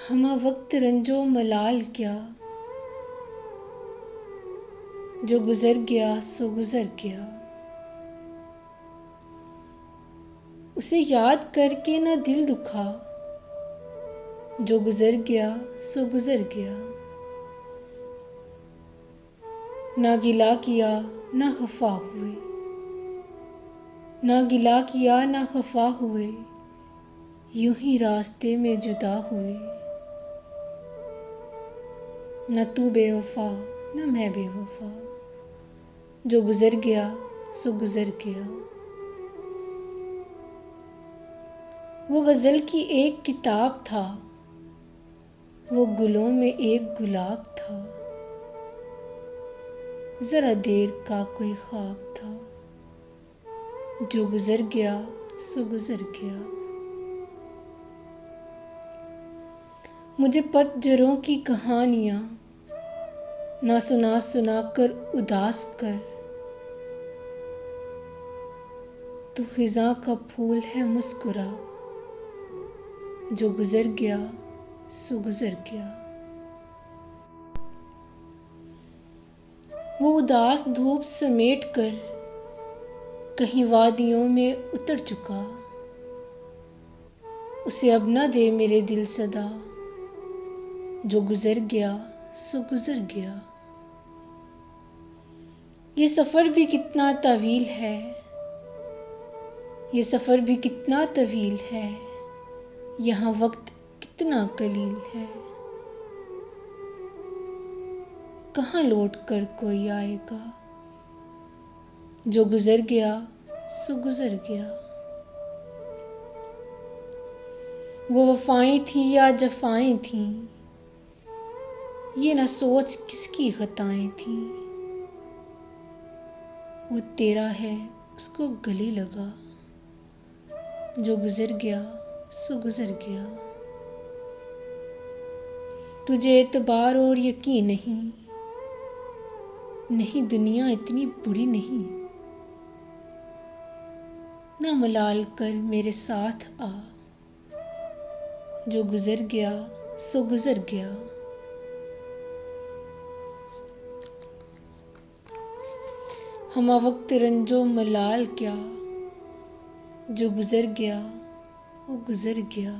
हमा वक्त रंजो मलाल क्या, जो गुजर गया सो गुजर गया। उसे याद करके न दिल दुखा, जो गुजर गया सो गुजर गया। ना गिला किया ना खफा हुए, ना गिला किया ना खफा हुए, यूं ही रास्ते में जुदा हुए। न तू बेवफा न मैं बेवफा, जो गुजर गया सो गुजर गया। वो गज़ल की एक किताब था, वो गुलों में एक गुलाब था। ज़रा देर का कोई ख्वाब था, जो गुजर गया सो गुजर गया। मुझे पतझड़ों की कहानियाँ ना सुना सुना कर उदास कर, तो खिज़ां का फूल है मुस्कुरा, जो गुजर गया सो गुजर गया। वो उदास धूप समेट कर कहीं वादियों में उतर चुका, उसे अब न दे मेरे दिल सदा, जो गुजर गया सो गुजर गया। ये सफ़र भी कितना तवील है, ये सफ़र भी कितना तवील है, यहाँ वक्त कितना कलील है। कहाँ लौट कर कोई आएगा, जो गुजर गया सो गुजर गया। वो वफ़ाएं थी या जफ़ाएं थी, ये न सोच किसकी खताएं थी। वो तेरा है उसको गले लगा, जो गुजर गया सो गुजर गया। तुझे एतबार और यकीन नहीं, नहीं दुनिया इतनी बुरी नहीं। ना मलाल कर मेरे साथ आ, जो गुजर गया सो गुजर गया। हमा वक्त रंजो मलाल क्या, जो गुजर गया वो गुजर गया।